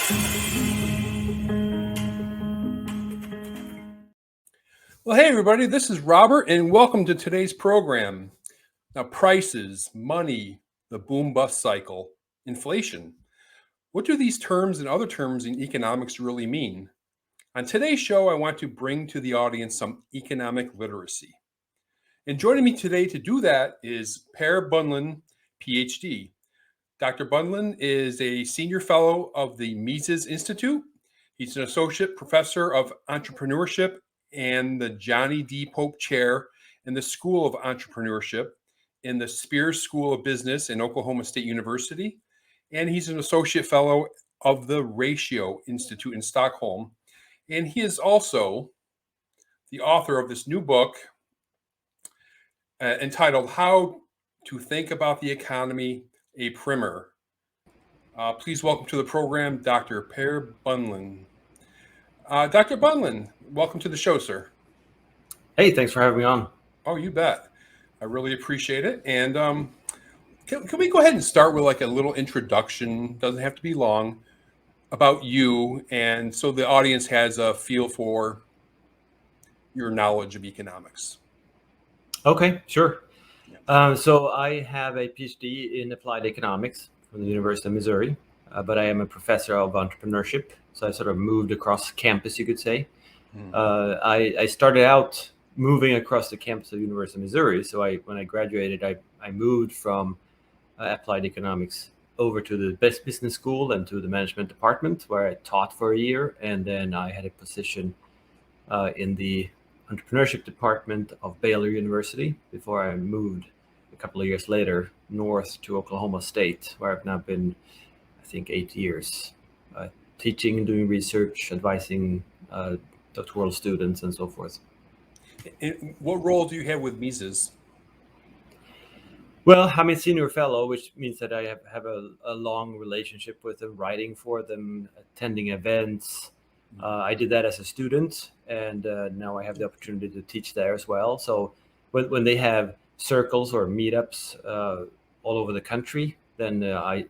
Well, hey, everybody, this is Robert, and welcome to today's program. Now, prices, money, the boom bust cycle, inflation. What do these terms and other terms in economics really mean? On today's show, I want to bring to the audience some economic literacy. And joining me today to do that is Per Bylund, PhD. Dr. Bylund is a senior fellow of the Mises Institute. He's an associate professor of entrepreneurship and the Johnny D. Pope Chair in the School of Entrepreneurship in the Spears School of Business in Oklahoma State University. And he's an associate fellow of the Ratio Institute in Stockholm. And he is also the author of this new book entitled How to Think About the Economy, a Primer. Please welcome to the program, Dr. Per Bylund. Dr. Bylund, welcome to the show, sir. Hey, thanks for having me on. Oh, you bet. I really appreciate it. And can we go ahead and start with like a little introduction? Doesn't have to be long, about you, and so the audience has a feel for your knowledge of economics. Okay, sure. So I have a PhD in applied economics from the University of Missouri, but I am a professor of entrepreneurship. So I sort of moved across campus, you could say. I started out moving across the campus of the University of Missouri. So when I graduated, I moved from applied economics over to the business school and to the management department, where I taught for a year. And then I had a position in the entrepreneurship department of Baylor University before I moved a couple of years later north to Oklahoma State, where I've now been, I think, 8 years, teaching and doing research, advising doctoral students and so forth. And what role do you have with Mises? Well, I'm a senior fellow, which means that I have a long relationship with them, writing for them, attending events. I did that as a student, and now I have the opportunity to teach there as well. So when they have circles or meetups all over the country, then I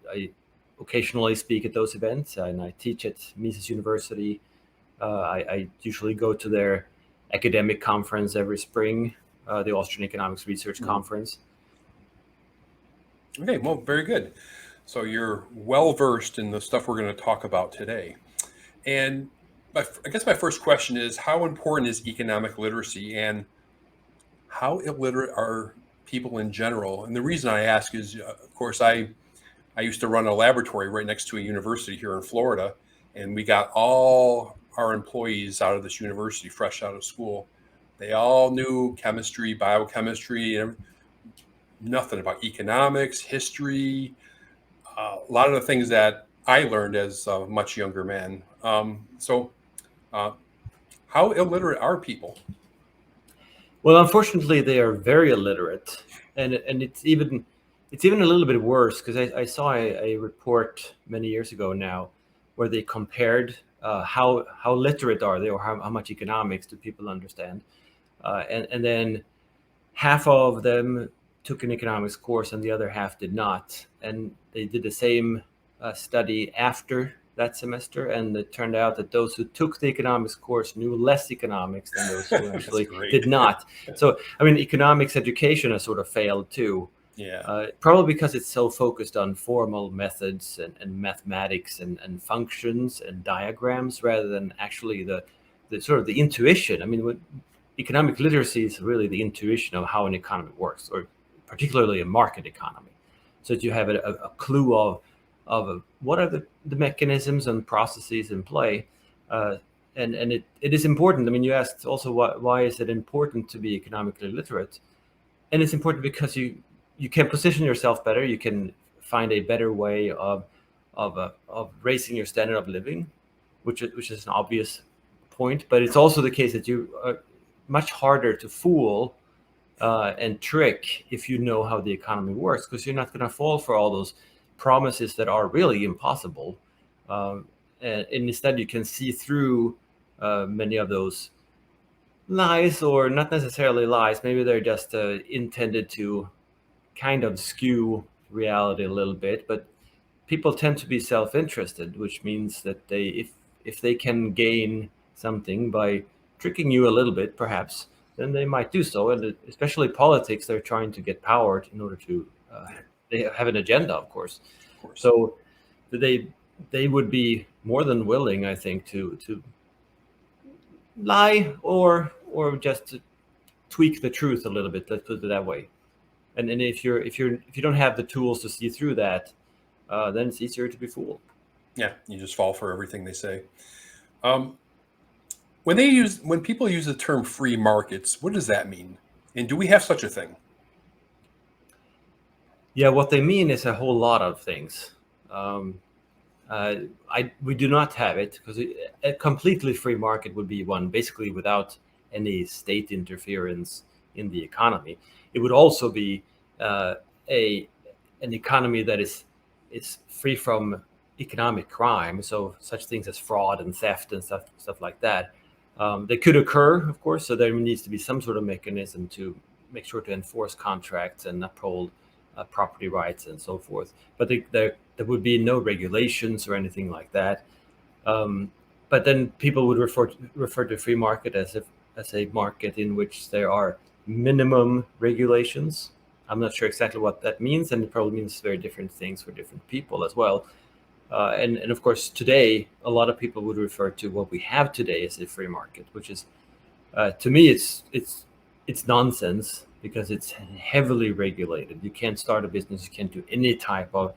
occasionally speak at those events, and I teach at Mises University. I usually go to their academic conference every spring, the Austrian Economics Research Conference. Okay, well, very good. So you're well-versed in the stuff we're going to talk about today. And I guess my first question is, how important is economic literacy, and how illiterate are people in general? And the reason I ask is, of course, I used to run a laboratory right next to a university here in Florida, and we got all our employees out of this university fresh out of school. They all knew chemistry, biochemistry, and nothing about economics, history, a lot of the things that I learned as a much younger man. So how illiterate are people? Well, unfortunately, they are very illiterate, and it's even a little bit worse, because I saw a report many years ago now where they compared how literate are they, or how much economics do people understand, and then half of them took an economics course and the other half did not, and they did the same study after that semester, and it turned out that those who took the economics course knew less economics than those who actually did not. So, I mean, economics education has sort of failed too. Yeah. Probably because it's so focused on formal methods and mathematics and functions and diagrams, rather than actually the sort of the intuition. I mean, economic literacy is really the intuition of how an economy works, or particularly a market economy, so that you have a clue of what are the mechanisms and processes in play, and it is important. I mean, you asked also why is it important to be economically literate, and it's important because you can position yourself better. You can find a better way of raising your standard of living, which is an obvious point, but it's also the case that you are much harder to fool and trick if you know how the economy works, because you're not going to fall for all those promises that are really impossible, and instead you can see through many of those lies, or not necessarily lies. Maybe they're just intended to kind of skew reality a little bit, but people tend to be self-interested, which means that if they can gain something by tricking you a little bit, perhaps, then they might do so. And especially politics, they're trying to get power in order to they have an agenda, of course. Of course. So they would be more than willing, I think, to lie or just to tweak the truth a little bit. Let's put it that way. And if you don't have the tools to see through that, then it's easier to be fooled. Yeah, you just fall for everything they say. When people use the term free markets, what does that mean? And do we have such a thing? Yeah, what they mean is a whole lot of things. We do not have it, because a completely free market would be one basically without any state interference in the economy. It would also be an economy that is free from economic crime, so such things as fraud and theft and stuff like that. They could occur, of course, so there needs to be some sort of mechanism to make sure to enforce contracts and uphold property rights and so forth. But there would be no regulations or anything like that. But then people would refer to free market as a market in which there are minimum regulations. I'm not sure exactly what that means, and it probably means very different things for different people as well. And of course, today, a lot of people would refer to what we have today as a free market, which is, to me, it's nonsense, because it's heavily regulated. You can't start a business, you can't do any type of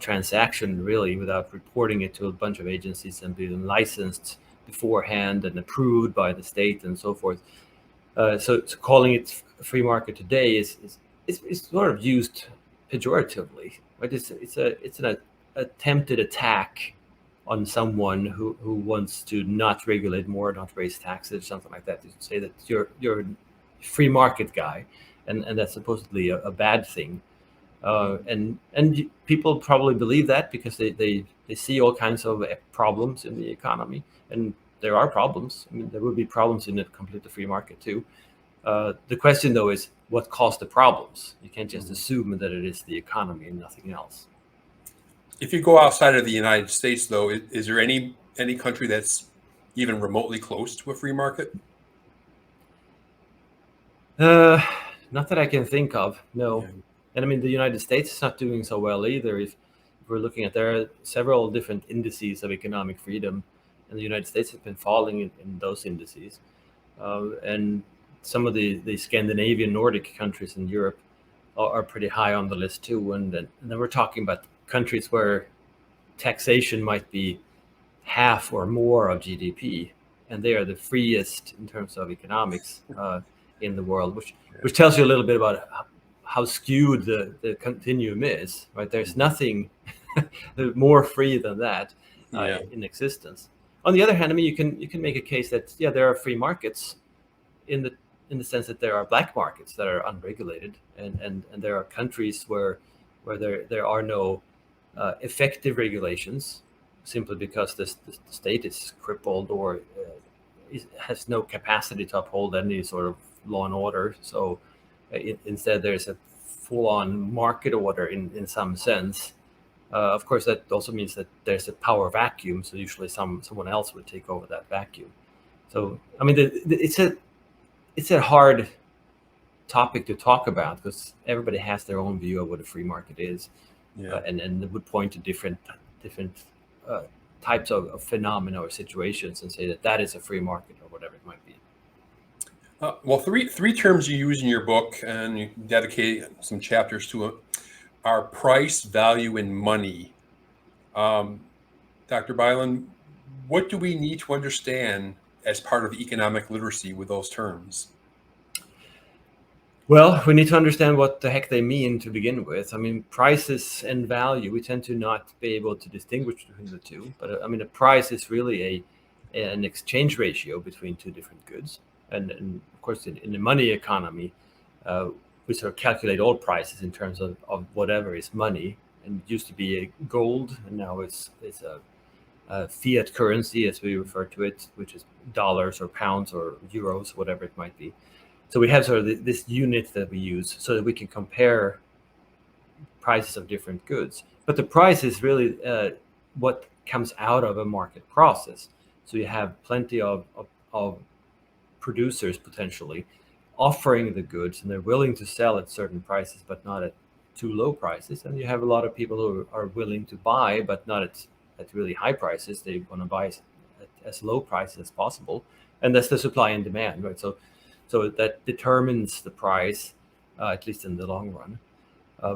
transaction really without reporting it to a bunch of agencies and being licensed beforehand and approved by the state and so forth. So calling it a free market today is sort of used pejoratively, right? It's an attempted attack on someone who wants to not regulate more, not raise taxes, something like that. To say that you're a free market guy, and that's supposedly a bad thing. And people probably believe that because they see all kinds of problems in the economy, and there are problems. I mean, there will be problems in a completely free market too. The question, though, is what caused the problems. You can't just assume that it is the economy and nothing else. If you go outside of the United States, though, is there any country that's even remotely close to a free market? Not that I can think of, no. Yeah. And I mean, the United States is not doing so well either. If we're looking at, there are several different indices of economic freedom, and the United States has been falling in those indices. And some of the Scandinavian Nordic countries in Europe are pretty high on the list too. And then we're talking about countries where taxation might be half or more of GDP, and they are the freest in terms of economics in the world, which tells you a little bit about how skewed the continuum is, right? There's nothing more free than that in existence. On the other hand, I mean, you can make a case that there are free markets in the sense that there are black markets that are unregulated, and there are countries where there are no effective regulations, simply because the state is crippled or has no capacity to uphold any sort of law and order. So instead, there's a full-on market order in some sense. Of course, that also means that there's a power vacuum. So usually someone else would take over that vacuum. So I mean, it's a hard topic to talk about, because everybody has their own view of what a free market is, and it would point to different types of phenomena or situations and say that is a free market or whatever it might be. Well, three terms you use in your book, and you dedicate some chapters to it, are price, value, and money. Dr. Bylund, what do we need to understand as part of economic literacy with those terms? Well, we need to understand what the heck they mean to begin with. I mean, prices and value, we tend to not be able to distinguish between the two. But I mean, a price is really an exchange ratio between two different goods. And of course, in the money economy, we sort of calculate all prices in terms of whatever is money. And it used to be a gold, and now it's a fiat currency, as we refer to it, which is dollars or pounds or euros, whatever it might be. So we have sort of this unit that we use so that we can compare prices of different goods. But the price is really what comes out of a market process. So you have plenty of producers potentially offering the goods, and they're willing to sell at certain prices, but not at too low prices. And you have a lot of people who are willing to buy, but not at really high prices. They want to buy at as low prices as possible, and that's the supply and demand, right? So that determines the price, at least in the long run.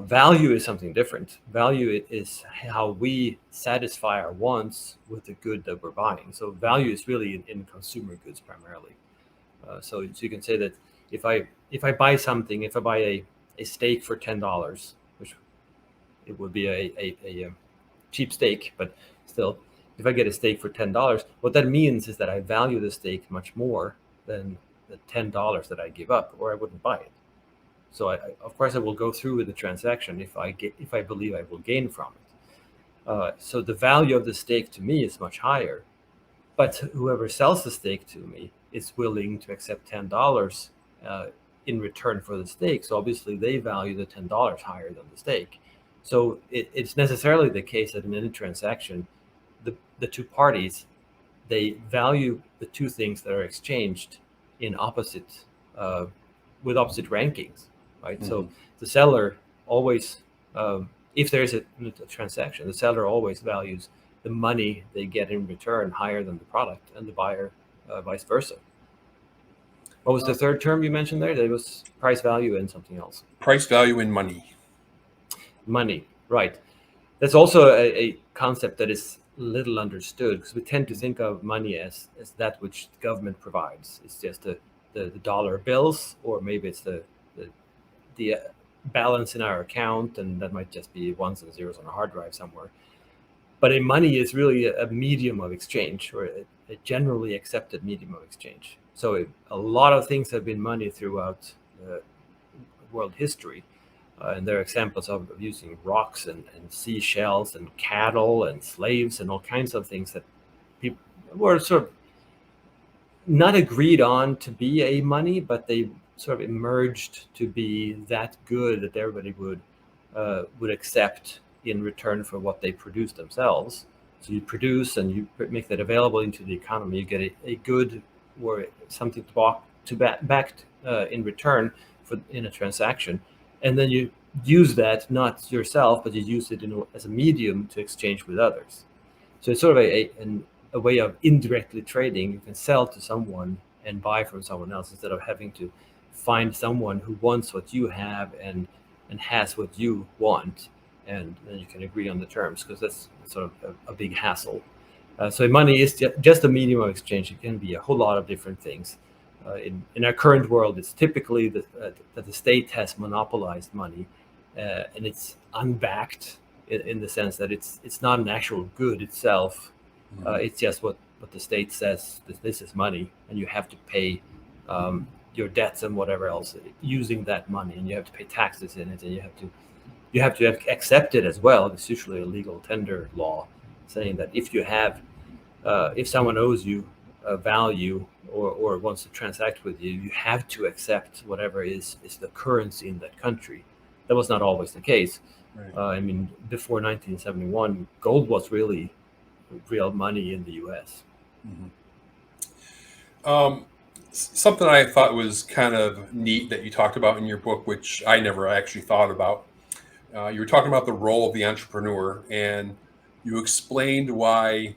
Value is something different. Value is how we satisfy our wants with the good that we're buying. So value is really in consumer goods primarily. So you can say that if I buy something, if I buy a steak for $10, which it would be a cheap steak, but still, if I get a steak for $10, what that means is that I value the steak much more than the $10 that I give up, or I wouldn't buy it. So of course I will go through with the transaction if I believe I will gain from it. So the value of the steak to me is much higher, but whoever sells the steak to me is willing to accept $10 in return for the steak. So obviously they value the $10 higher than the steak. So it's necessarily the case that in any transaction, the two parties, they value the two things that are exchanged in opposite with opposite rankings, right? Mm-hmm. So the seller always, if there is a transaction, the seller always values the money they get in return higher than the product, and the buyer vice versa. What was the third term you mentioned there? There was price value and something else. Price value in money. Money, right. That's also a concept that is little understood, because we tend to think of money as that which the government provides. It's just the dollar bills, or maybe it's the balance in our account, and that might just be ones and zeros on a hard drive somewhere. But a money is really a medium of exchange, or a generally accepted medium of exchange. So a lot of things have been money throughout world history. And there are examples of using rocks and seashells and cattle and slaves and all kinds of things that people were sort of not agreed on to be a money, but they sort of emerged to be that good that everybody would accept in return for what they produce themselves. So you produce and you make that available into the economy. You get a good or something back in return in a transaction. And then you use that, not yourself, but you use it as a medium to exchange with others. So it's sort of a way of indirectly trading. You can sell to someone and buy from someone else, instead of having to find someone who wants what you have and has what you want, and then you can agree on the terms, because that's sort of a big hassle. So money is just a medium of exchange. It can be a whole lot of different things. In our current world, it's typically that the state has monopolized money, and it's unbacked in the sense that it's not an actual good itself. Mm-hmm. It's just what the state says, this is money, and you have to pay your debts and whatever else using that money, and you have to pay taxes in it, and you have to accept it as well. It's usually a legal tender law saying that if someone owes you a value or wants to transact with you, you have to accept whatever is the currency in that country. That was not always the case. Right. I mean, before 1971, gold was really real money in the U.S. Mm-hmm. Something I thought was kind of neat that you talked about in your book, which I never actually thought about. You were talking about the role of the entrepreneur, and you explained why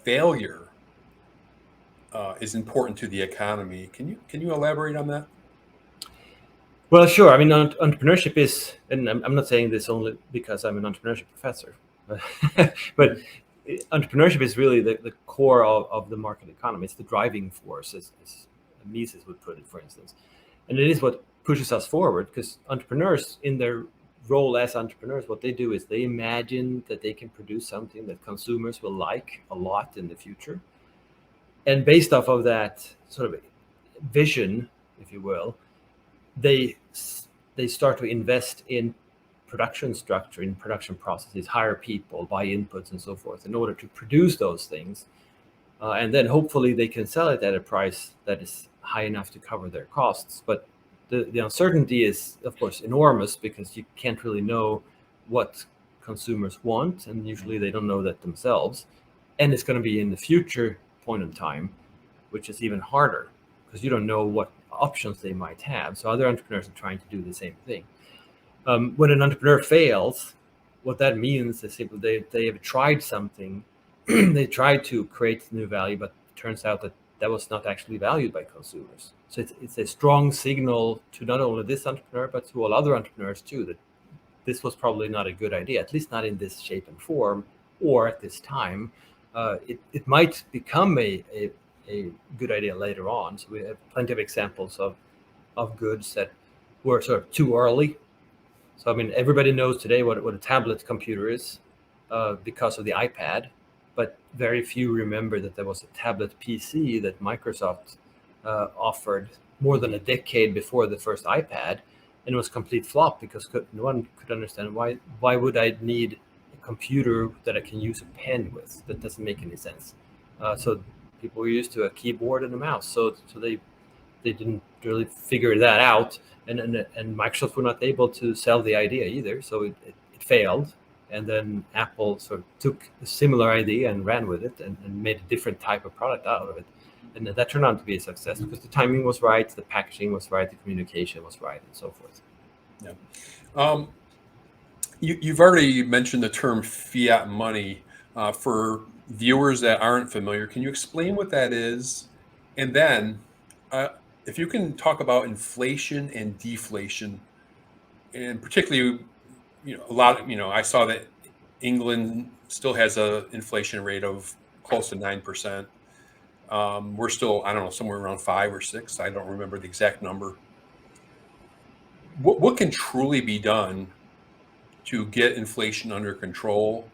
failure is important to the economy. Can you elaborate on that? Well, sure. I mean, entrepreneurship is, and I'm not saying this only because I'm an entrepreneurship professor, but entrepreneurship is really the core of the market economy. It's the driving force, as Mises would put it, for instance. And it is what pushes us forward, because entrepreneurs, in their role as entrepreneurs, what they do is they imagine that they can produce something that consumers will like a lot in the future. And based off of that sort of vision, if you will, they start to invest in production structure, in production processes, hire people, buy inputs and so forth in order to produce those things. And then hopefully they can sell it at a price that is high enough to cover their costs. But the uncertainty is, of course, enormous because you can't really know what consumers want, and usually they don't know that themselves. And it's going to be in the future point in time, which is even harder because you don't know what options they might have. So other entrepreneurs are trying to do the same thing. When an entrepreneur fails, what that means is simply they have tried something, they tried to create new value, but it turns out that was not actually valued by consumers. So it's a strong signal to not only this entrepreneur, but to all other entrepreneurs too, that this was probably not a good idea, at least not in this shape and form, or at this time. It might become a good idea later on. So we have plenty of examples of goods that were sort of too early. So I mean, everybody knows today what a tablet computer is because of the iPad, but very few remember that there was a tablet PC that Microsoft offered more than a decade before the first iPad, and it was a complete flop because no one could understand why would I need a computer that I can use a pen with? That doesn't make any sense. So people were used to a keyboard and a mouse, so they didn't really figure that out, and Microsoft were not able to sell the idea either, so it failed. And then Apple sort of took a similar idea and ran with it and made a different type of product out of it. And that turned out to be a success because the timing was right, the packaging was right, the communication was right, and so forth. Yeah. You've already mentioned the term fiat money. For viewers that aren't familiar, can you explain what that is? And then if you can talk about inflation and deflation, and particularly, a lot of, I saw that England still has a inflation rate of close to 9%. We're still, I don't know, somewhere around 5 or 6. I don't remember the exact number. What can truly be done to get inflation under control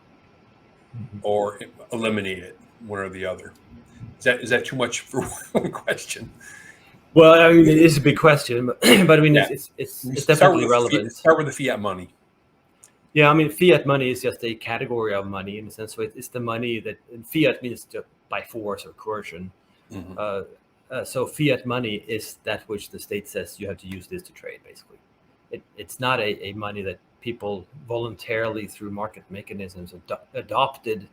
or eliminate it, one or the other? Is that too much for one question? Well, I mean, it is a big question, but I mean, Yeah. it's definitely relevant. Start with the fiat money. Yeah, I mean, fiat money is just a category of money in the sense that it's the money that, and fiat means to by force or coercion. So fiat money is that which the state says you have to use this to trade, basically. It's not a money that people voluntarily through market mechanisms adopted,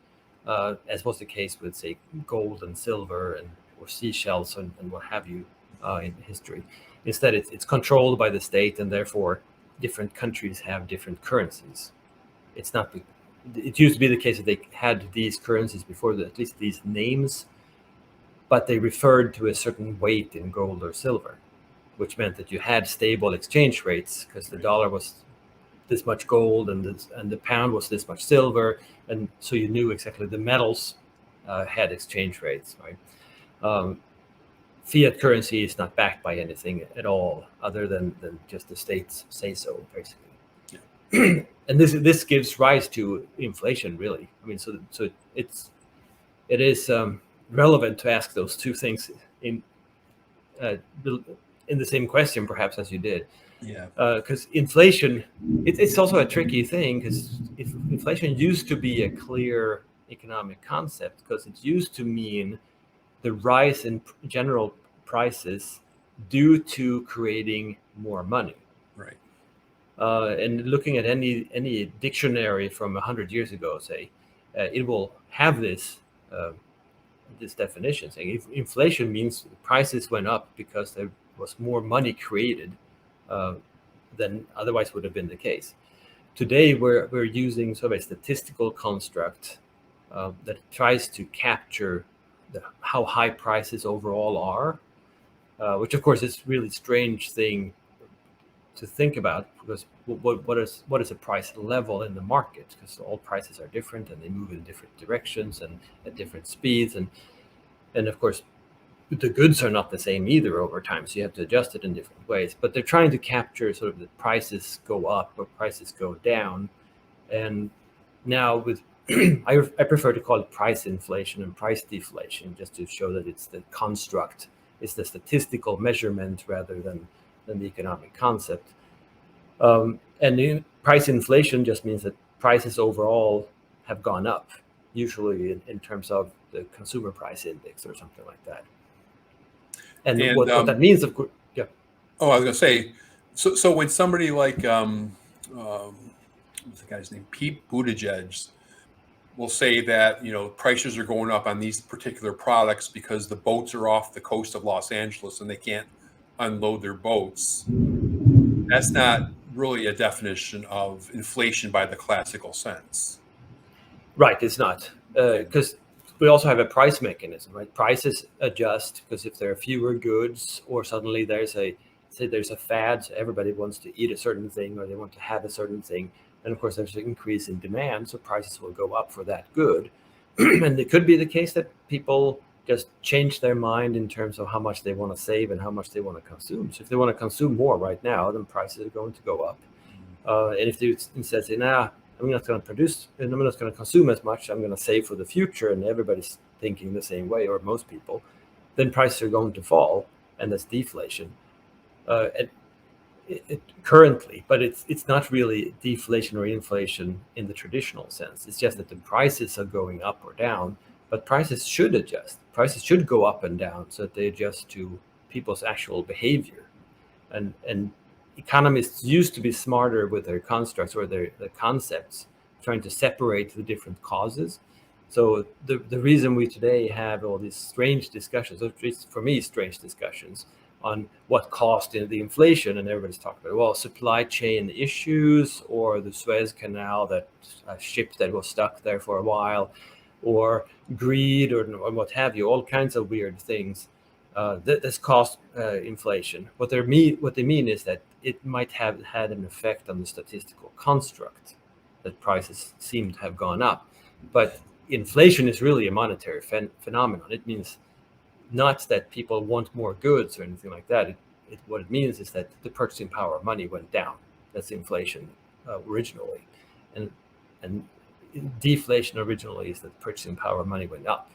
as was the case with, say, gold and silver or seashells and what have you in history. Instead, it's controlled by the state, and therefore different countries have different currencies. It used to be the case that they had these currencies before, at least these names, but they referred to a certain weight in gold or silver, which meant that you had stable exchange rates because the dollar was this much gold and the pound was this much silver, and so you knew exactly the metals had exchange rates, right? Fiat currency is not backed by anything at all other than just the states say so, basically. Yeah. And this gives rise to inflation, really. I mean, so it is relevant to ask those two things in the same question, perhaps, as you did. Yeah. Because inflation, it's also a tricky thing because inflation used to be a clear economic concept because it used to mean the rise in general prices due to creating more money. Right. And looking at any dictionary from 100 years ago, say, it will have this definition saying if inflation means prices went up because there was more money created than otherwise would have been the case. Today, we're using sort of a statistical construct that tries to capture how high prices overall are, which of course is a really strange thing to think about because what is a price level in the market? Because all prices are different and they move in different directions and at different speeds, and of course the goods are not the same either over time, so you have to adjust it in different ways. But they're trying to capture sort of the prices go up or prices go down, and now with I prefer to call it price inflation and price deflation, just to show that it's the construct, it's the statistical measurement rather than the economic concept. And price inflation just means that prices overall have gone up, usually in terms of the consumer price index or something like that. And what that means, of course, yeah. Oh, I was going to say, so when somebody like, what's the guy's name? Pete Buttigieg will say that, prices are going up on these particular products because the boats are off the coast of Los Angeles and they can't unload their boats. That's not really a definition of inflation by the classical sense. Right, it's not, because we also have a price mechanism, right? Prices adjust because if there are fewer goods, or suddenly there's a fad, so everybody wants to eat a certain thing or they want to have a certain thing, and of course there's an increase in demand, so prices will go up for that good. And it could be the case that people just change their mind in terms of how much they want to save and how much they want to consume. So if they want to consume more right now, then prices are going to go up. And if they instead say, nah, I'm not going to produce and I'm not going to consume as much, I'm going to save for the future, and everybody's thinking the same way, or most people, then prices are going to fall, and that's deflation. Currently, but it's not really deflation or inflation in the traditional sense. It's just that the prices are going up or down, but prices should adjust. Prices should go up and down so that they adjust to people's actual behavior. And economists used to be smarter with their constructs or their concepts, trying to separate the different causes. So the reason we today have all these strange discussions, or at least for me, strange discussions on what caused the inflation, and everybody's talking about, well, supply chain issues, or the Suez Canal, that a ship that was stuck there for a while, or greed, or what have you, all kinds of weird things. That's caused inflation. What they mean is that it might have had an effect on the statistical construct, that prices seem to have gone up. But inflation is really a monetary phenomenon. It means not that people want more goods or anything like that. What it means is that the purchasing power of money went down. That's inflation originally, and deflation originally is that purchasing power of money went up.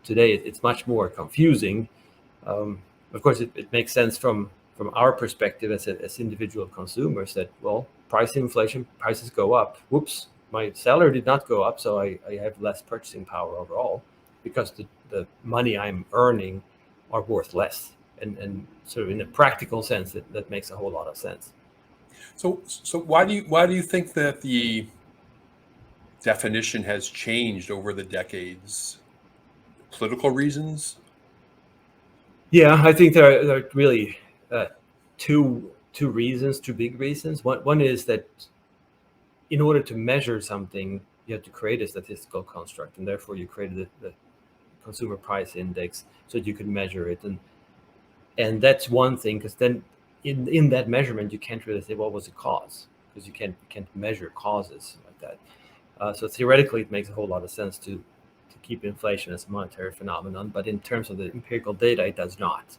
Today it's much more confusing. Of course, it makes sense from our perspective as individual consumers that, well, price inflation, prices go up. Whoops, my salary did not go up, so I have less purchasing power overall, because the money I'm earning are worth less. And sort of in a practical sense, that makes a whole lot of sense. So why do you think that the definition has changed over the decades? Political reasons? Yeah, I think there are really two reasons, two big reasons. One is that in order to measure something, you have to create a statistical construct, and therefore you created the consumer price index so that you could measure it. And that's one thing, because then in that measurement you can't really say what was the cause, because you can't measure causes like that. So theoretically it makes a whole lot of sense to keep inflation as a monetary phenomenon, but in terms of the empirical data it does not.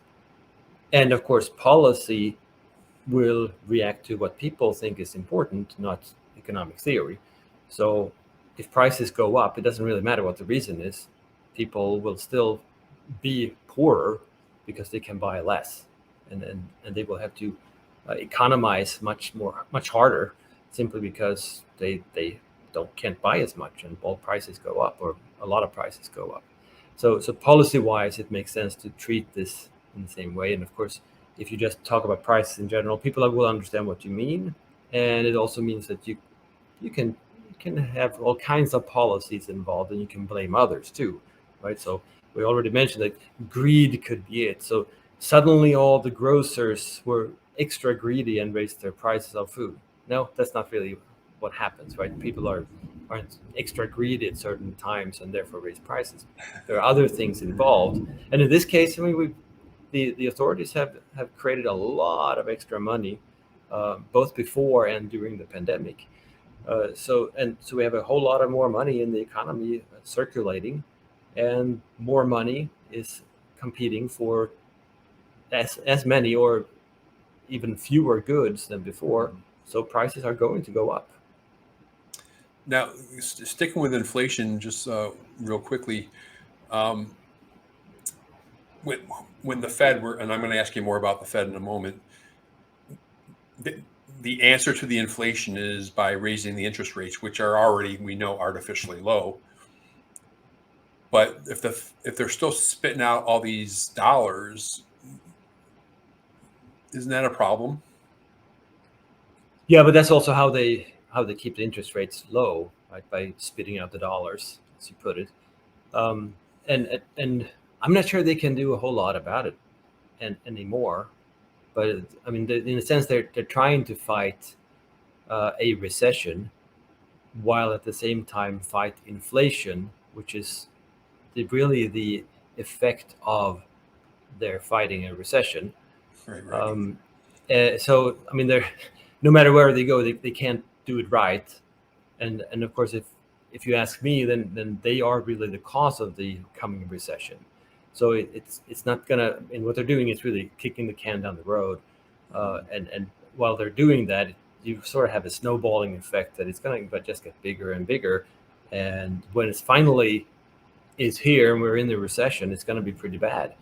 And of course policy will react to what people think is important, not economic theory. So if prices go up, it doesn't really matter what the reason is. People will still be poorer because they can buy less, and they will have to economize much harder, simply because they can't buy as much, and all prices go up, or a lot of prices go up. So policy wise, it makes sense to treat this in the same way. And of course, if you just talk about prices in general, people will understand what you mean, and it also means that you can have all kinds of policies involved, and you can blame others too, right? So we already mentioned that greed could be it. So suddenly all the grocers were extra greedy and raised their prices of food. No, that's not really what happens, right? People aren't extra greedy at certain times and therefore raise prices. There are other things involved, and in this case, I mean, the authorities have created a lot of extra money, both before and during the pandemic. So we have a whole lot of more money in the economy circulating, and more money is competing for as many or even fewer goods than before. So prices are going to go up. Now, sticking with inflation, just real quickly, um, when the Fed were, and I'm going to ask you more about the Fed in a moment, the answer to the inflation is by raising the interest rates, which are already, we know, artificially low. But if they're still spitting out all these dollars, Isn't that a problem? Yeah, but that's also how they keep the interest rates low, right? By spitting out the dollars, as you put it. Um, and I'm not sure they can do a whole lot about it anymore. But I mean, in a sense, they're trying to fight a recession while at the same time fight inflation, which is really the effect of their fighting a recession. Right, right. Um, so I mean, they're no matter where they go, they can't do it right. And of course, if you ask me, then they are really the cause of the coming recession. So it's not gonna. And what they're doing is really kicking the can down the road. And while they're doing that, you sort of have a snowballing effect that it's going to just get bigger and bigger. And when it's finally is here and we're in the recession, it's going to be pretty bad.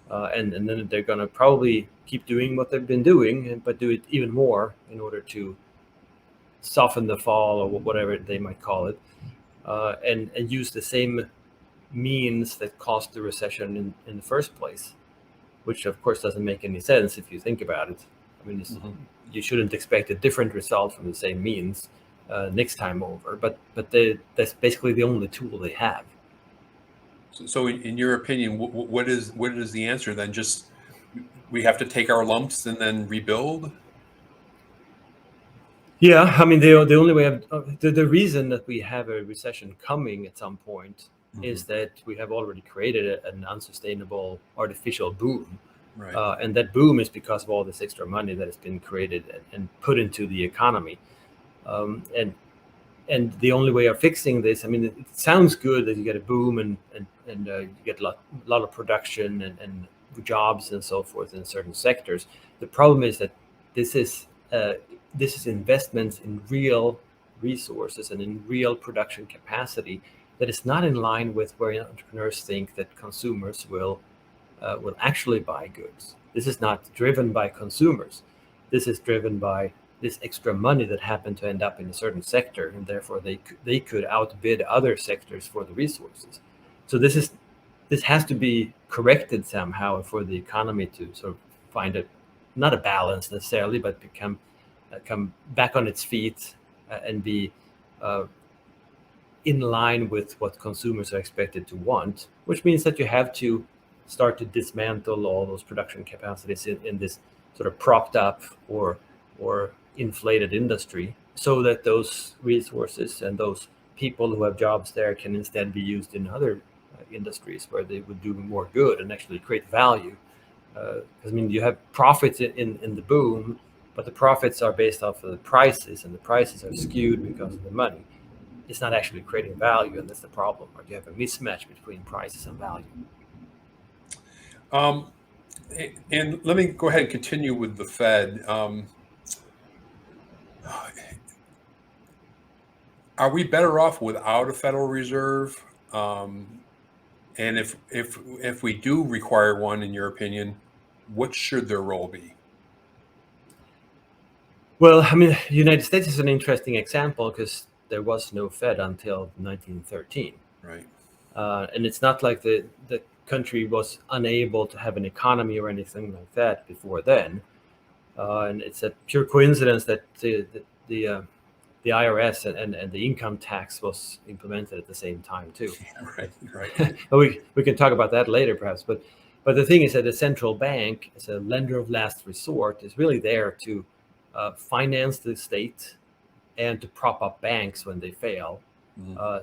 And then they're going to probably keep doing what they've been doing, but do it even more in order to soften the fall or whatever they might call it, and use the same means that caused the recession in the first place, which of course doesn't make any sense if you think about it. I mean, you shouldn't expect a different result from the same means next time over, but that's basically the only tool they have. So in your opinion, what is the answer then? Just we have to take our lumps and then rebuild? Yeah, I mean, the only way the reason that we have a recession coming at some point is that we have already created an unsustainable artificial boom. Right. And that boom is because of all this extra money that has been created and put into the economy. And the only way of fixing this, I mean, it sounds good that you get a boom and you get a lot of production and jobs and so forth in certain sectors. The problem is that this is investments in real resources and in real production capacity that is not in line with where entrepreneurs think that consumers will actually buy goods. This is not driven by consumers. This is driven by this extra money that happened to end up in a certain sector, and therefore they could outbid other sectors for the resources. So this has to be corrected somehow for the economy to sort of find not a balance necessarily, but come back on its feet and be in line with what consumers are expected to want, which means that you have to start to dismantle all those production capacities in this sort of propped up or inflated industry, so that those resources and those people who have jobs there can instead be used in other industries where they would do more good and actually create value. Because I mean, you have profits in the boom, but the profits are based off of the prices, and the prices are skewed because of the money. It's not actually creating value, and that's the problem. Right? You have a mismatch between prices and value. And let me go ahead and continue with the Fed. Are we better off without a Federal Reserve? And if we do require one, in your opinion, what should their role be? Well, I mean, the United States is an interesting example because there was no Fed until 1913. Right. And it's not like the country was unable to have an economy or anything like that before then. And it's a pure coincidence that the IRS and the income tax was implemented at the same time too. Right, right. But we can talk about that later perhaps. But the thing is that the central bank, as a lender of last resort, is really there to finance the state and to prop up banks when they fail.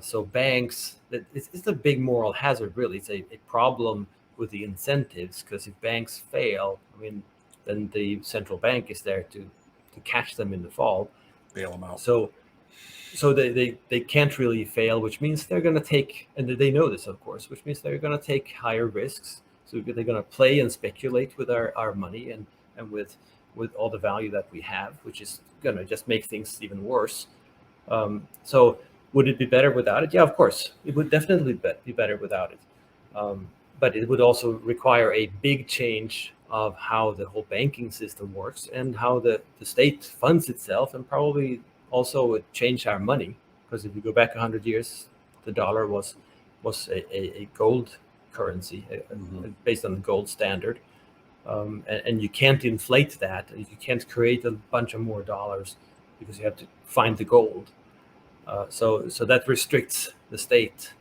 So banks, it's a big moral hazard, really. It's a problem with the incentives, because if banks fail, I mean, then the central bank is there to catch them in the fall. Bail them out. So they can't really fail, which means they're going to take, and they know this, of course, which means they're going to take higher risks. So they're going to play and speculate with our money and with all the value that we have, which is going to just make things even worse. So would it be better without it? Yeah, of course. It would definitely be better without it. But it would also require a big change of how the whole banking system works and how the state funds itself, and probably also would change our money. Because if you go back 100 years, the dollar was a gold currency based on the gold standard. and you can't inflate that. You can't create a bunch of more dollars because you have to find the gold. So that restricts the state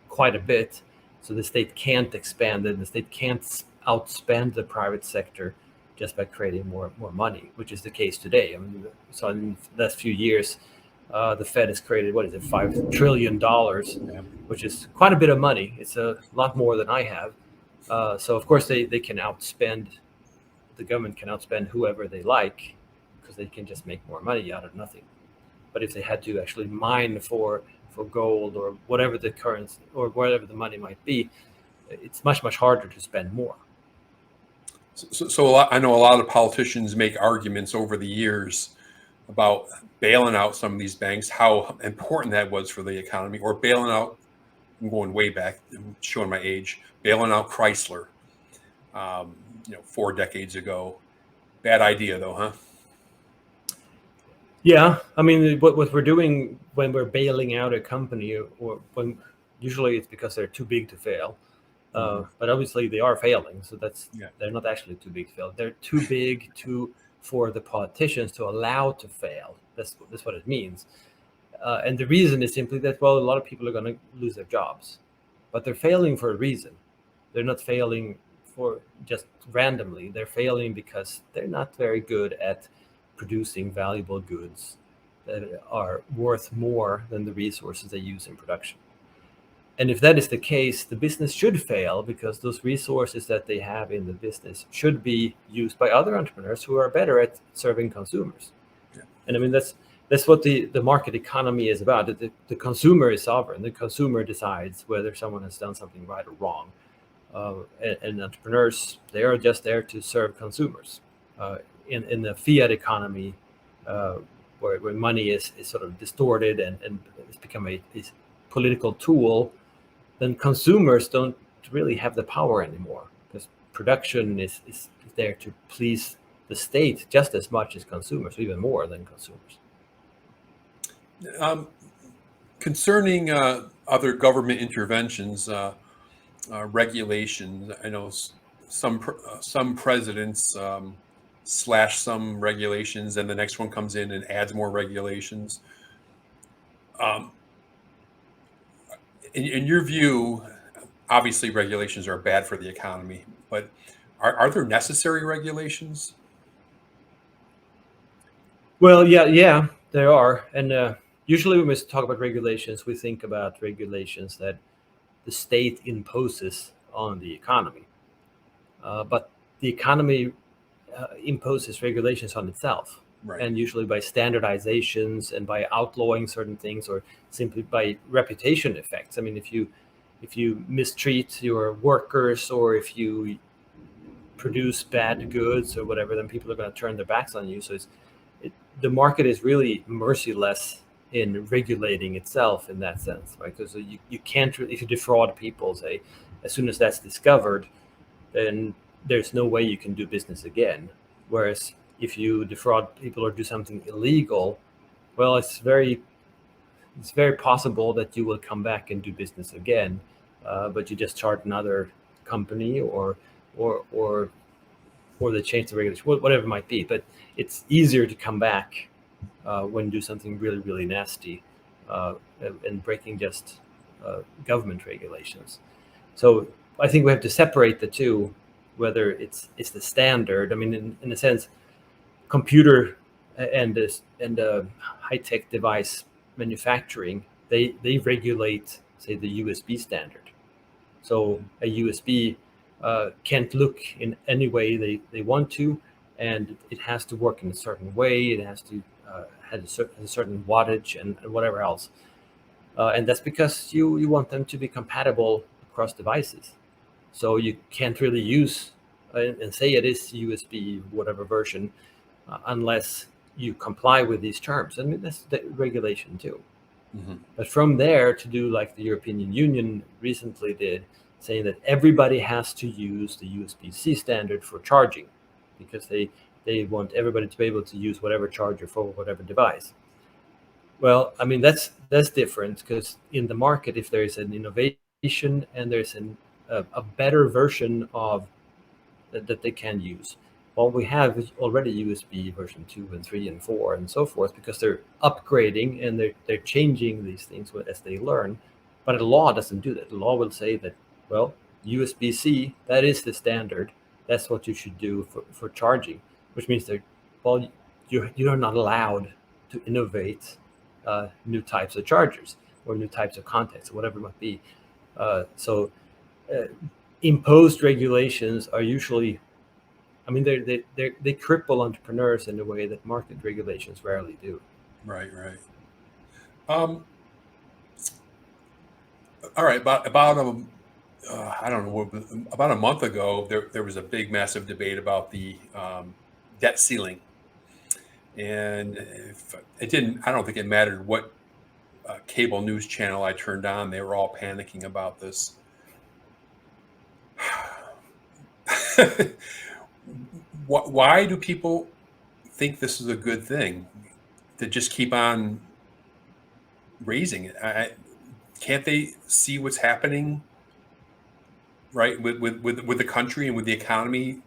quite a bit. So the state can't expand, and the state can't outspend the private sector just by creating more money, which is the case today. I mean, so in the last few years, the Fed has created, what is it, $5 trillion, which is quite a bit of money. It's a lot more than I have. So of course they can outspend, the government can outspend whoever they like because they can just make more money out of nothing. But if they had to actually mine for gold or whatever the currency or whatever the money might be, it's much harder to spend more. So I know a lot of politicians make arguments over the years about bailing out some of these banks, how important that was for the economy, or bailing out, I'm going way back, I'm showing my age, bailing out Chrysler, 4 decades ago. Bad idea though, huh? Yeah, I mean, what we're doing when we're bailing out a company, or when usually it's because they're too big to fail. But obviously they are failing, so they're not actually too big to fail. They're too big for the politicians to allow to fail. That's what it means. And the reason is simply that, well, a lot of people are going to lose their jobs, but they're failing for a reason. They're not failing for just randomly. They're failing because they're not very good at producing valuable goods that are worth more than the resources they use in production. And if that is the case, the business should fail because those resources that they have in the business should be used by other entrepreneurs who are better at serving consumers. Yeah. And I mean, that's what the market economy is about. The consumer is sovereign. The consumer decides whether someone has done something right or wrong. And entrepreneurs, they are just there to serve consumers. In the fiat economy, where money is sort of distorted and it's become a political tool, then consumers don't really have the power anymore because production is there to please the state just as much as consumers, even more than consumers. Concerning other government interventions, regulations, I know some presidents slash some regulations, and the next one comes in and adds more regulations. In your view, obviously regulations are bad for the economy, but are there necessary regulations? Well, yeah, there are. And usually when we talk about regulations, we think about regulations that the state imposes on the economy. But the economy imposes regulations on itself. Right. And usually by standardizations and by outlawing certain things, or simply by reputation effects. I mean, if you mistreat your workers, or if you produce bad goods or whatever, then people are going to turn their backs on you. So the market is really merciless in regulating itself in that sense, right? Because you can't really, if you defraud people, say, as soon as that's discovered, then there's no way you can do business again. Whereas if you defraud people or do something illegal, well, it's very possible that you will come back and do business again, but you just charge another company or they change the regulation, whatever it might be. But it's easier to come back when you do something really, really nasty and breaking just government regulations. So I think we have to separate the two, whether it's the standard. I mean, in a sense, computer and high-tech device manufacturing, they regulate, say, the USB standard. So a USB can't look in any way they want to, and it has to work in a certain way. It has to have a certain wattage and whatever else. And that's because you want them to be compatible across devices. So you can't really use and say it is USB whatever version unless you comply with these terms. I mean, that's the regulation too. Mm-hmm. But from there to do like the European Union recently did, saying that everybody has to use the USB-C standard for charging because they want everybody to be able to use whatever charger for whatever device. Well, I mean, that's different because in the market, if there is an innovation and there's a better version of that they can use. Well, we have is already USB version 2 and 3 and 4 and so forth, because they're upgrading and they're changing these things as they learn. But the law doesn't do that. The law will say that, well, USB-C, that is the standard. That's what you should do for charging, which means that, well, you're not allowed to innovate new types of chargers or new types of contacts or whatever it might be. So imposed regulations are usually, I mean, they cripple entrepreneurs in a way that market regulations rarely do. Right. All right. I don't know, about a month ago, there was a big, massive debate about the debt ceiling, and I don't think it mattered what cable news channel I turned on. They were all panicking about this. Why do people think this is a good thing to just keep on raising it? Can't they see what's happening, right, with the country and with the economy?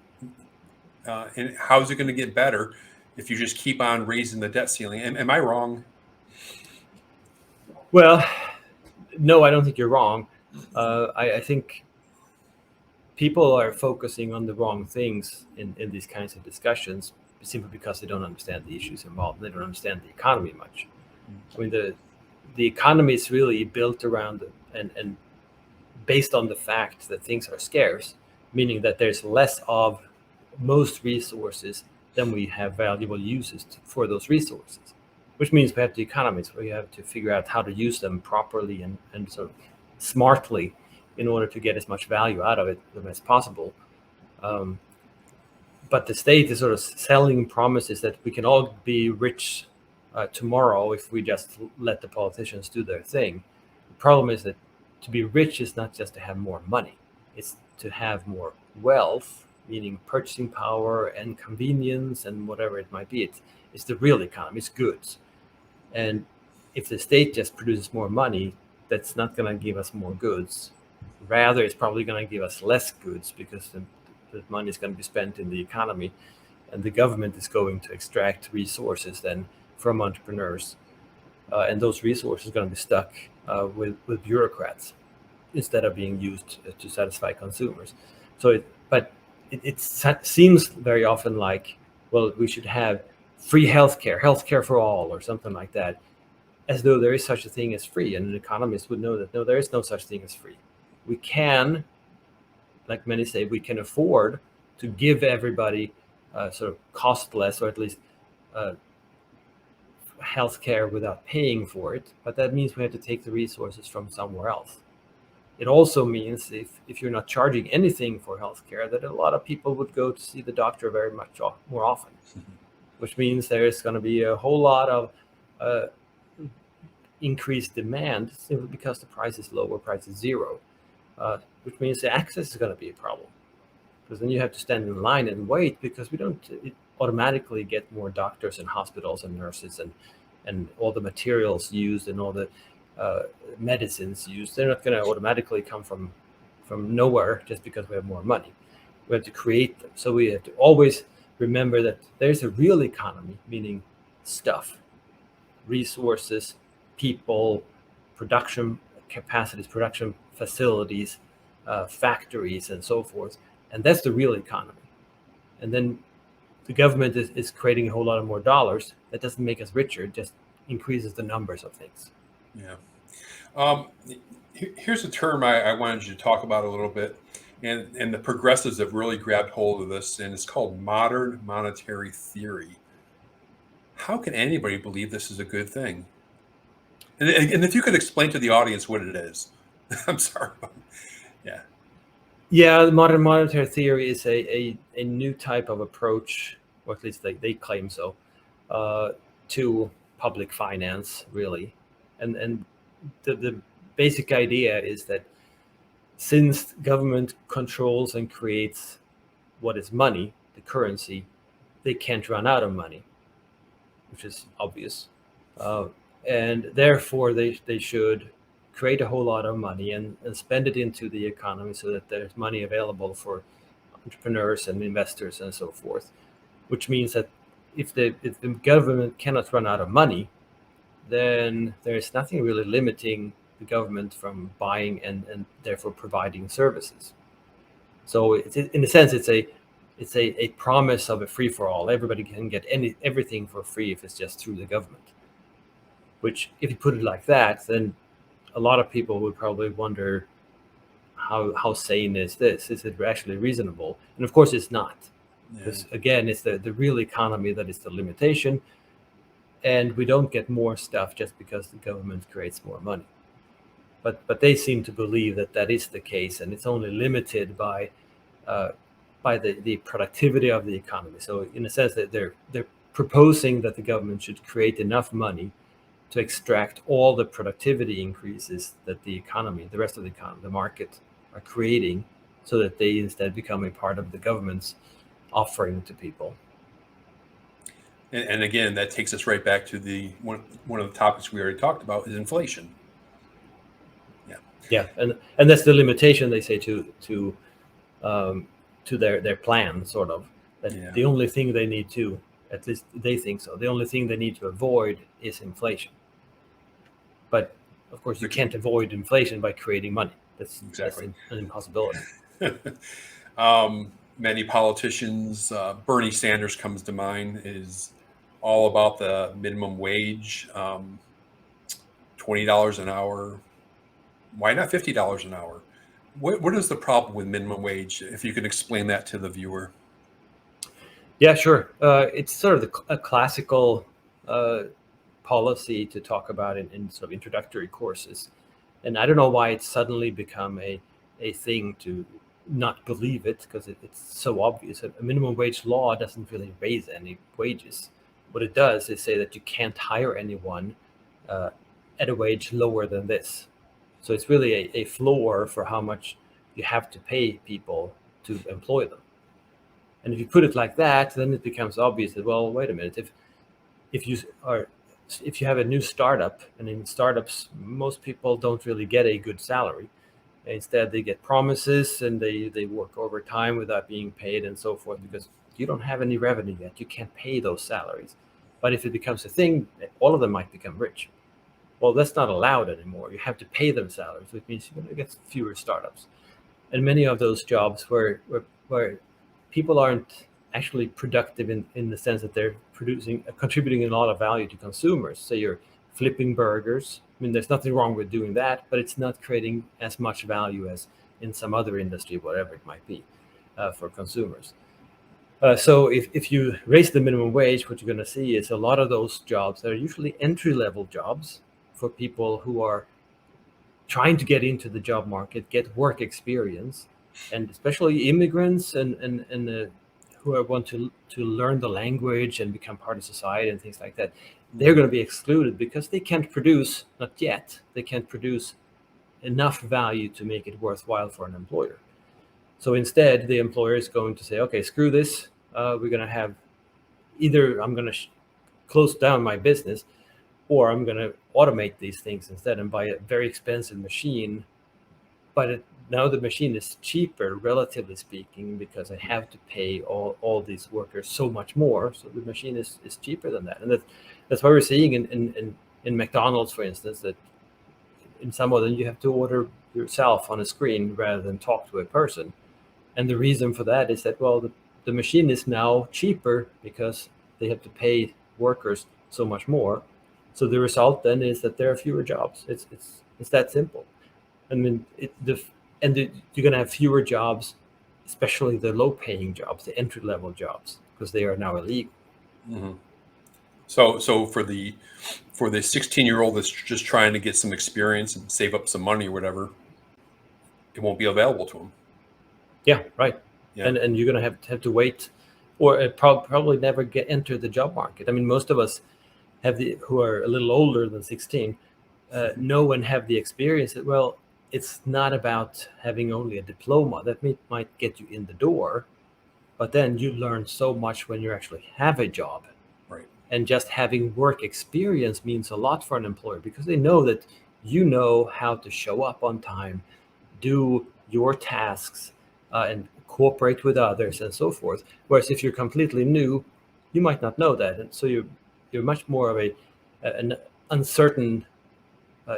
And how is it going to get better if you just keep on raising the debt ceiling? Am I wrong? Well, no, I don't think you're wrong. I think people are focusing on the wrong things in these kinds of discussions, simply because they don't understand the issues involved. They don't understand the economy much. I mean, the economy is really built around and based on the fact that things are scarce, meaning that there's less of most resources than we have valuable uses for those resources, which means we have the economies where you have to figure out how to use them properly and sort of smartly in order to get as much value out of it as possible. But the state is sort of selling promises that we can all be rich tomorrow if we just let the politicians do their thing. The problem is that to be rich is not just to have more money, it's to have more wealth, meaning purchasing power and convenience and whatever it might be. It's the real economy, it's goods. And if the state just produces more money, that's not going to give us more goods. Rather, it's probably going to give us less goods, because the money is going to be spent in the economy, and the government is going to extract resources then from entrepreneurs. And those resources are going to be stuck with bureaucrats instead of being used to satisfy consumers. So it seems very often like, well, we should have free healthcare for all, or something like that, as though there is such a thing as free. And an economist would know that no, there is no such thing as free. We can, like many say, we can afford to give everybody sort of costless, or at least healthcare without paying for it. But that means we have to take the resources from somewhere else. It also means if you're not charging anything for healthcare, that a lot of people would go to see the doctor very much more often, which means there's going to be a whole lot of increased demand simply because the price is low or price is zero, which means the access is going to be a problem, because then you have to stand in line and wait, because we don't automatically get more doctors and hospitals and nurses and all the materials used and all the medicines used. They're not going to automatically come from nowhere just because we have more money. We have to create them. So we have to always remember that there's a real economy, meaning stuff, resources, people, production capacities, production facilities, factories, and so forth. And that's the real economy. And then the government is creating a whole lot of more dollars. That doesn't make us richer, it just increases the numbers of things. Yeah. Here's a term I wanted you to talk about a little bit, and the progressives have really grabbed hold of this, and it's called modern monetary theory. How can anybody believe this is a good thing? And if you could explain to the audience what it is. I'm sorry. Yeah. Yeah, the modern monetary theory is a new type of approach, or at least they claim so, to public finance, really. And the basic idea is that since government controls and creates what is money, the currency, they can't run out of money, which is obvious. And therefore, they should create a whole lot of money and spend it into the economy so that there's money available for entrepreneurs and investors and so forth, which means that if the government cannot run out of money, then there's nothing really limiting the government from buying and therefore providing services. So in a sense, it's a promise of a free for all. Everybody can get everything for free if it's just through the government. Which, if you put it like that, then a lot of people would probably wonder, how sane is this? Is it actually reasonable? And of course, it's not, because again, it's the real economy that is the limitation, and we don't get more stuff just because the government creates more money. But they seem to believe that is the case, and it's only limited by the productivity of the economy. So in a sense, that they're proposing that the government should create enough money to extract all the productivity increases that the economy, the rest of the economy, the market are creating, so that they instead become a part of the government's offering to people. And again, that takes us right back to the one of the topics we already talked about is inflation. Yeah, and that's the limitation, they say, to their plan, sort of. That the only thing they need to, at least they think so, the only thing they need to avoid is inflation. But of course, you can't avoid inflation by creating money. That's an impossibility. Many politicians, Bernie Sanders comes to mind, is all about the minimum wage, $20 an hour. Why not $50 an hour? What is the problem with minimum wage? If you can explain that to the viewer. Yeah, sure. It's sort of a classical policy to talk about in sort of introductory courses. And I don't know why it's suddenly become a thing to not believe it, because it's so obvious. A minimum wage law doesn't really raise any wages. What it does is say that you can't hire anyone at a wage lower than this. So it's really a floor for how much you have to pay people to employ them. And if you put it like that, then it becomes obvious that, well, wait a minute, if you have a new startup, and in startups, most people don't really get a good salary. Instead, they get promises, and they work overtime without being paid and so forth, because you don't have any revenue yet. You can't pay those salaries. But if it becomes a thing, all of them might become rich. Well, that's not allowed anymore. You have to pay them salaries, which means you're going to get fewer startups. And many of those jobs where people aren't actually productive in the sense that they're contributing a lot of value to consumers. So you're flipping burgers. I mean, there's nothing wrong with doing that, but it's not creating as much value as in some other industry, whatever it might be, for consumers. So if you raise the minimum wage, what you're going to see is a lot of those jobs that are usually entry-level jobs for people who are trying to get into the job market, get work experience, and especially immigrants and who want to learn the language and become part of society and things like that. They're going to be excluded because they can't produce, not yet, they can't produce enough value to make it worthwhile for an employer. So instead, the employer is going to say, okay, screw this. We're going to have either I'm going to close down my business, or I'm going to automate these things instead and buy a very expensive machine. But now the machine is cheaper, relatively speaking, because I have to pay all these workers so much more. So the machine is cheaper than that. And that's why we're seeing in McDonald's, for instance, that in some of them you have to order yourself on a screen rather than talk to a person. And the reason for that is that, well, the machine is now cheaper because they have to pay workers so much more. So the result then is that there are fewer jobs. It's that simple. I mean, you're going to have fewer jobs, especially the low-paying jobs, the entry-level jobs, because they are now illegal. Mm-hmm. So for the 16-year-old that's just trying to get some experience and save up some money or whatever, it won't be available to him. Yeah, right. Yeah. And you're going to have to wait, or probably never enter the job market. I mean, most of us who are a little older than 16 know and have the experience that, well, it's not about having only a diploma that might get you in the door, but then you learn so much when you actually have a job. Right. And just having work experience means a lot for an employer, because they know that you know how to show up on time, do your tasks, and cooperate with others and so forth. Whereas if you're completely new, you might not know that, and so you're much more of an uncertain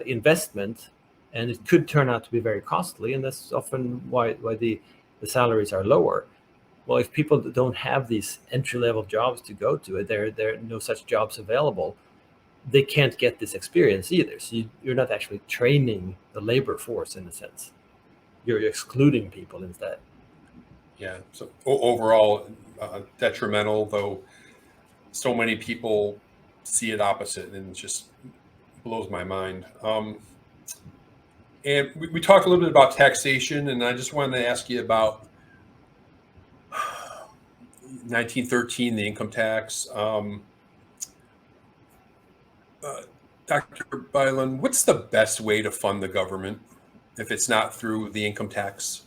investment, and it could turn out to be very costly, and that's often why the salaries are lower. Well, if people don't have these entry-level jobs to go to, there are no such jobs available, they can't get this experience either. So you're not actually training the labor force in a sense. You're excluding people instead. Yeah. So overall, detrimental, though so many people see it opposite, and it just blows my mind. And we talked a little bit about taxation, and I just wanted to ask you about 1913, the income tax. Dr. Bylund, what's the best way to fund the government if it's not through the income tax?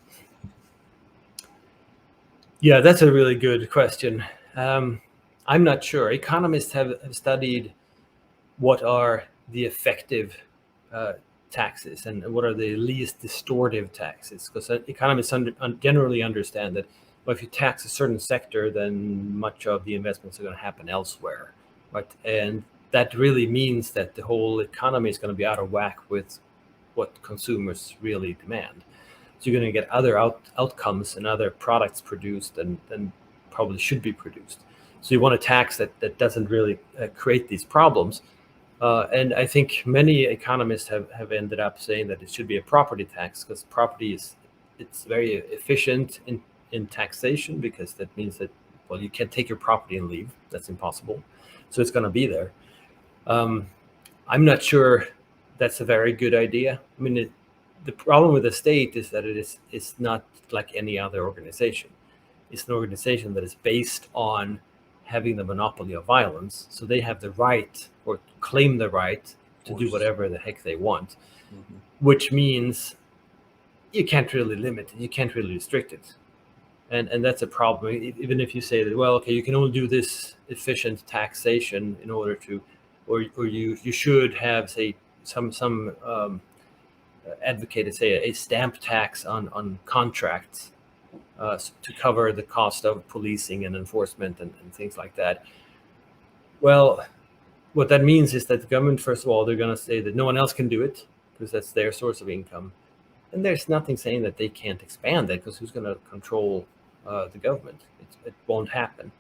Yeah, that's a really good question. I'm not sure. Economists have studied what are the effective taxes and what are the least distortive taxes, because economists generally understand that, well, if you tax a certain sector, then much of the investments are going to happen elsewhere, right? And that really means that the whole economy is going to be out of whack with what consumers really demand. So you're going to get other outcomes and other products produced than probably should be produced. So you want a tax that doesn't really create these problems. And I think many economists have ended up saying that it should be a property tax, because property it's very efficient in taxation, because that means that, well, you can't take your property and leave. That's impossible. So it's going to be there. I'm not sure that's a very good idea. I mean, the problem with the state is that it's not like any other organization. It's an organization that is based on having the monopoly of violence. So they have the right, or claim the right, to do whatever the heck they want, which means you can't really limit it. You can't really restrict it. And that's a problem. Even if you say that, well, okay, you can only do this efficient taxation in order to, or you should have, say, some advocated, say, a stamp tax on contracts to cover the cost of policing and enforcement and things like that. Well, what that means is that the government, first of all, they're going to say that no one else can do it because that's their source of income. And there's nothing saying that they can't expand that, because who's going to control the government? It won't happen.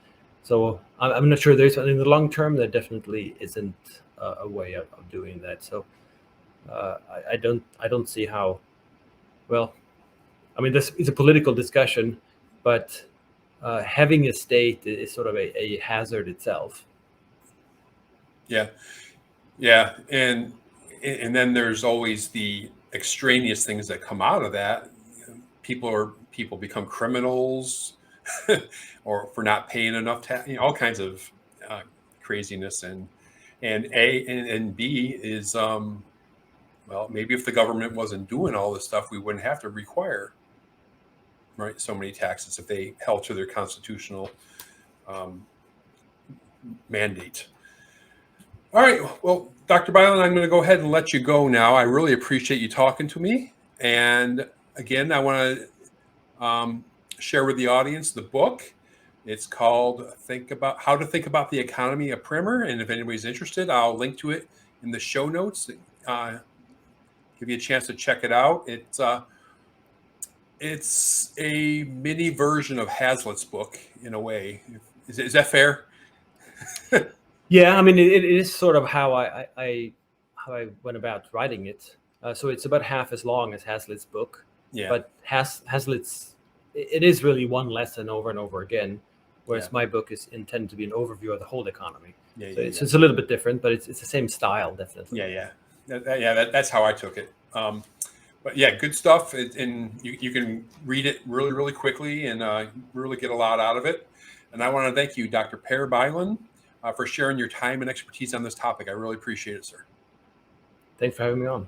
So I'm not sure there's, in the long term, there definitely isn't a way of doing that. So I don't see how. Well, I mean, this is a political discussion, but having a state is sort of a hazard itself. Yeah, and then there's always the extraneous things that come out of that. People become criminals, or for not paying enough tax. All kinds of craziness, and B is well, maybe if the government wasn't doing all this stuff, we wouldn't have to require, right, so many taxes if they held to their constitutional mandate. All right. Well, Dr. Bylund, I'm going to go ahead and let you go now. I really appreciate you talking to me. And again, I want to share with the audience the book. It's called How to Think About the Economy, a primer. And if anybody's interested, I'll link to it in the show notes. Give you a chance to check it out. It's a mini version of Hazlitt's book in a way. Is that fair? Yeah, I mean, it is sort of how I went about writing it. So it's about half as long as Hazlitt's book. Yeah. But Hazlitt's, it is really one lesson over and over again, whereas my book is intended to be an overview of the whole economy. It's a little bit different, but it's the same style, definitely. Yeah. That's how I took it. But yeah, good stuff. And you can read it really, really quickly and really get a lot out of it. And I want to thank you, Dr. Per Bylund, for sharing your time and expertise on this topic. I really appreciate it, sir. Thanks for having me on.